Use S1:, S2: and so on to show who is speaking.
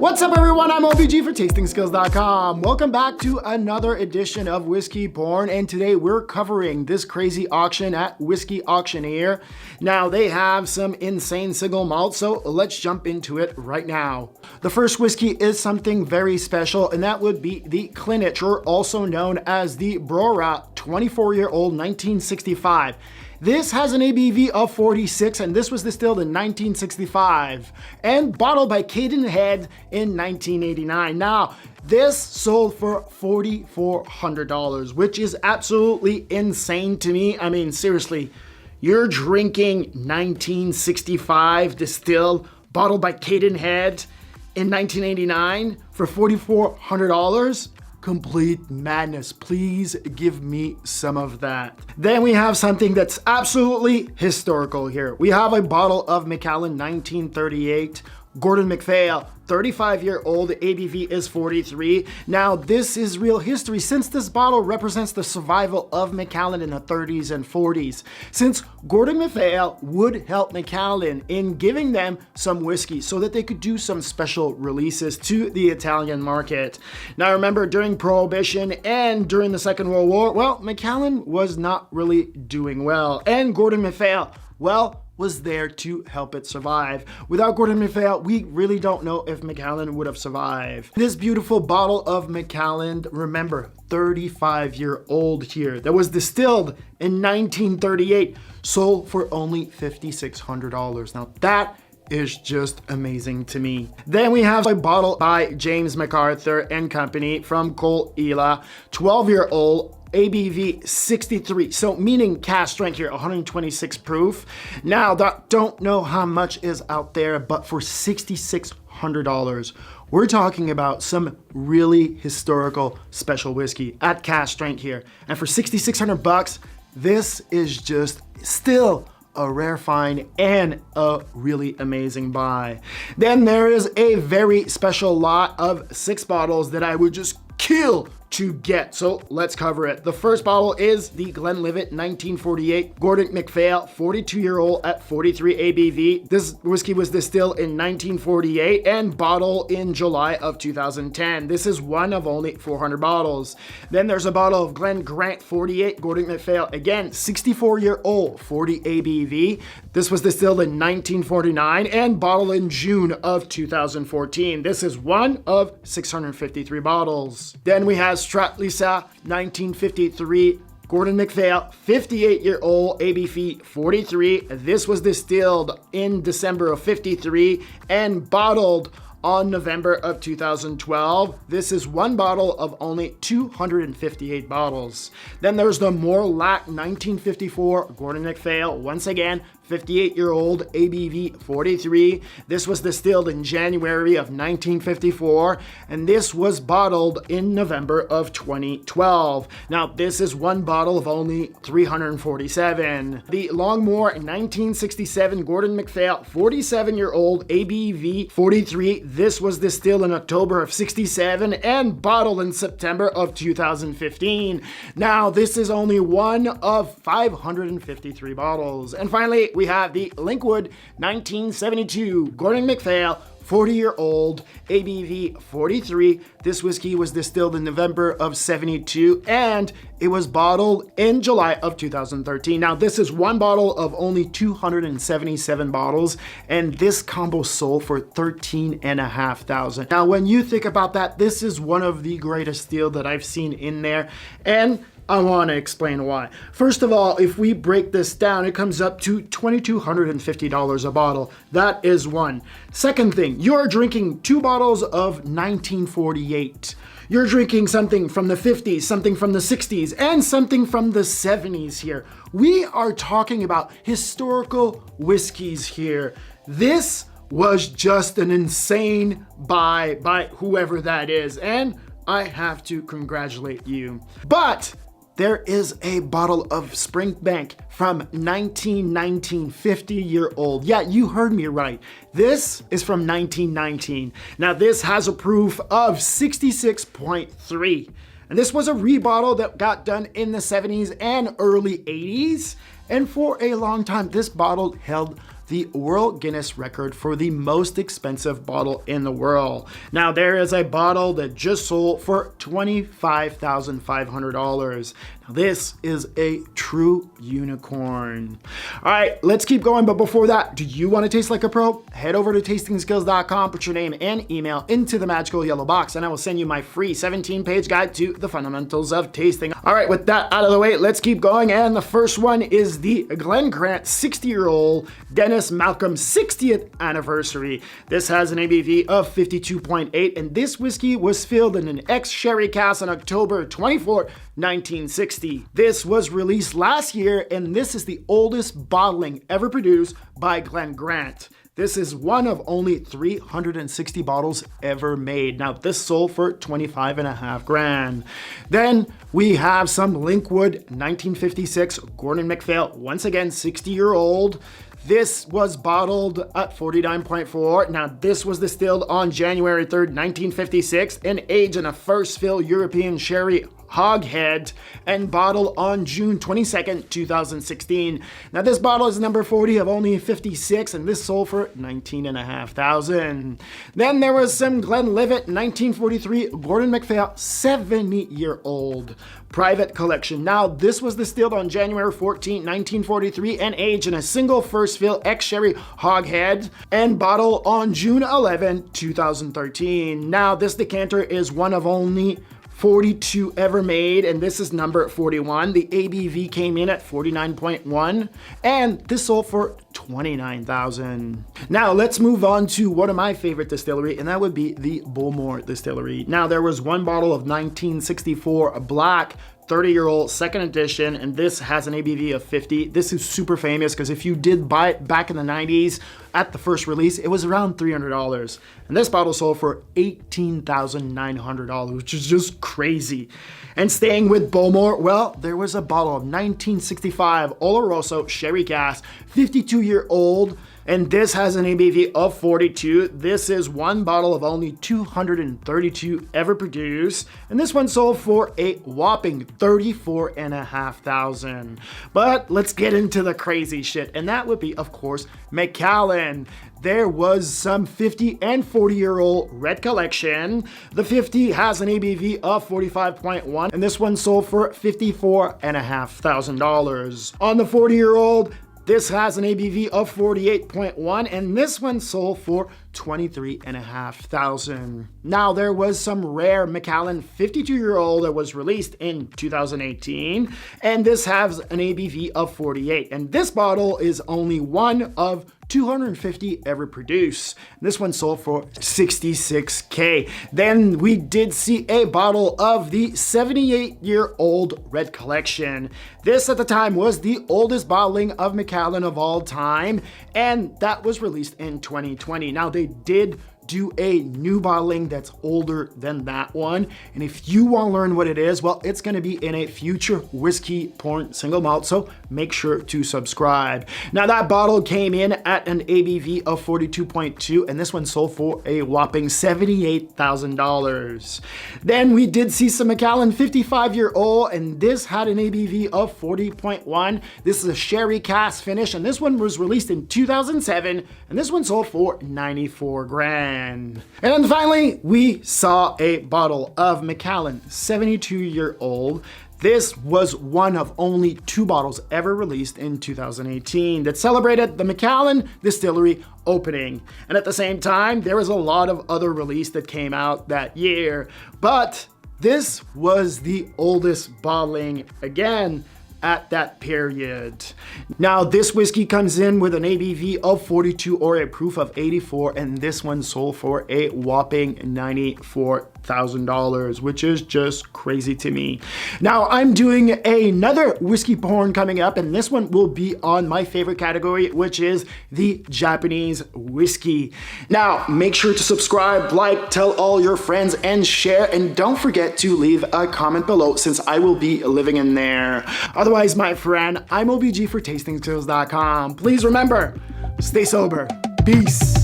S1: What's up, everyone? I'm OBG for TastingSkills.com. Welcome back to another edition of Whiskey Porn, and today we're covering this crazy auction at Whiskey Auctioneer. Now, they have some insane single malt, so let's jump into it right now. The first whiskey is something very special, and that would be the Clinich, or also known as the Brora 24-year-old 1965. This has an ABV of 46, and this was distilled in 1965 and bottled by Cadenhead in 1989. Now, this sold for $4,400, which is absolutely insane to me. I mean, seriously, you're drinking 1965 distilled, bottled by Cadenhead in 1989 for $4,400? Complete madness. Please give me some of that. Then we have something that's absolutely historical here. We have a bottle of Macallan 1938 Gordon MacPhail, 35-year-old, ABV is 43. Now, this is real history since this bottle represents the survival of Macallan in the 30s and 40s. Since Gordon MacPhail would help Macallan in giving them some whiskey so that they could do some special releases to the Italian market. Now, remember, during Prohibition and during the Second World War, well, Macallan was not really doing well. And Gordon MacPhail, well, was there to help it survive. Without Gordon MacPhail, we really don't know if Macallan would have survived. This beautiful bottle of Macallan, remember, 35-year-old here, that was distilled in 1938, sold for only $5,600. Now that is just amazing to me. Then we have a bottle by James MacArthur and Company from Col Ila, 12-year-old, ABV 63, so meaning cask strength here, 126 proof. Now, don't know how much is out there, but for $6,600, we're talking about some really historical special whiskey at cask strength here. And for $6,600, this is just still a rare find and a really amazing buy. Then there is a very special lot of 6 bottles that I would just kill to get, so let's cover it. The first bottle is the Glenlivet 1948 Gordon MacPhail 42-year-old at 43 ABV. This whiskey was distilled in 1948 and bottled in July of 2010. This is one of only 400 bottles. Then there's a bottle of Glen Grant 48 Gordon MacPhail, again 64-year-old, 40 ABV. This was distilled in 1949 and bottled in June of 2014. This is one of 653 bottles. Then we have Stratlisa 1953 Gordon MacPhail, 58-year-old, ABV 43. This was distilled in December of 53 and bottled on November of 2012. This is one bottle of only 258 bottles. Then there's the Morlack 1954 Gordon MacPhail, once again 58-year-old, ABV 43. This was distilled in January of 1954, and this was bottled in November of 2012. Now, this is one bottle of only 347. The Longmore 1967 Gordon MacPhail, 47-year-old, ABV 43. This was distilled in October of 67 and bottled in September of 2015. Now, this is only one of 553 bottles. And finally, we have the Linkwood 1972 Gordon MacPhail, 40-year-old, ABV 43. This whiskey was distilled in November of 72 and it was bottled in July of 2013. Now, this is one bottle of only 277 bottles, and this combo sold for $13,500. Now, when you think about that, this is one of the greatest deals that I've seen in there, and I want to explain why. First of all, if we break this down, it comes up to $2,250 a bottle. That is one. Second thing, you're drinking 2 bottles of 1948. You're drinking something from the 50s, something from the 60s, and something from the 70s here. We are talking about historical whiskeys here. This was just an insane buy by whoever that is, and I have to congratulate you. But there is a bottle of Springbank from 1919, 50-year-old. Yeah, you heard me right. This is from 1919. Now, this has a proof of 66.3. And this was a rebottle that got done in the 70s and early 80s. And for a long time, this bottle held the World Guinness record for the most expensive bottle in the world. Now, there is a bottle that just sold for $25,500. Now, this is a true unicorn. All right, let's keep going. But before that, do you want to taste like a pro? Head over to tastingskills.com, put your name and email into the magical yellow box, and I will send you my free 17-page guide to the fundamentals of tasting. All right, with that out of the way, let's keep going. And the first one is the Glen Grant 60-year-old Dennis Malcolm 60th anniversary. This has an ABV of 52.8, and this whiskey was filled in an ex-sherry cask on October 24, 1960. This was released last year, and this is the oldest bottling ever produced by Glen Grant. This is one of only 360 bottles ever made. Now, this sold for $25.5 grand. Then we have some Linkwood 1956 Gordon MacPhail, once again 60-year-old. This was bottled at 49.4. Now, this was distilled on January 3rd, 1956, and aged in a first fill European sherry hogshead and bottled on June 22nd, 2016. Now, this bottle is number 40 of only 56, and this sold for $19,500. Then there was some Glenlivet 1943 Gordon MacPhail 70-year-old private collection. Now, this was distilled on January 14, 1943, and aged in a single first fill ex-sherry hogshead and bottled on June 11, 2013. Now, this decanter is one of only 42 ever made, and this is number 41. The ABV came in at 49.1, and this sold for $29,000. Now let's move on to one of my favorite distillery, and that would be the Bowmore Distillery. Now, there was one bottle of 1964 black 30-year-old second edition, and this has an ABV of 50. This is super famous because if you did buy it back in the 90s at the first release, it was around $300. And this bottle sold for $18,900, which is just crazy. And staying with Bowmore, well, there was a bottle of 1965 Oloroso sherry cask, 52-year-old, and this has an ABV of 42. This is one bottle of only 232 ever produced, and this one sold for a whopping $34,500. But let's get into the crazy shit, and that would be, of course, Macallan. There was some 50 and 40-year-old red collection. The 50 has an ABV of 45.1, and this one sold for $54,500. On the 40-year-old, this has an ABV of 48.1, and this one sold for $23,500. Now, there was some rare Macallan 52-year-old that was released in 2018, and this has an ABV of 48. And this bottle is only one of 250 ever produced. This one sold for $66K. Then we did see a bottle of the 78-year-old red collection. This at the time was the oldest bottling of Macallan of all time, and that was released in 2020. Now, they did do a new bottling that's older than that one, and if you want to learn what it is, well, it's going to be in a future whiskey porn single malt, so make sure to subscribe. Now, that bottle came in at an ABV of 42.2, and this one sold for a whopping $78,000. Then we did see some Macallan 55-year-old, and this had an ABV of 40.1. This is a sherry cask finish, and this one was released in 2007, and this one sold for $94 grand. And then finally, we saw a bottle of Macallan 72-year-old. This was one of only 2 bottles ever released in 2018 that celebrated the Macallan Distillery opening. And at the same time, there was a lot of other releases that came out that year. But this was the oldest bottling, again, at that period. Now, this whiskey comes in with an ABV of 42 or a proof of 84, and this one sold for a whopping $94,000, which is just crazy to me. Now, I'm doing another whiskey porn coming up, and this one will be on my favorite category, which is the Japanese whiskey. Now, make sure to subscribe, like, tell all your friends, and share, and don't forget to leave a comment below since I will be living in there. Otherwise, my friend, IAMOBG for tastingskills.com. Please remember, stay sober. Peace.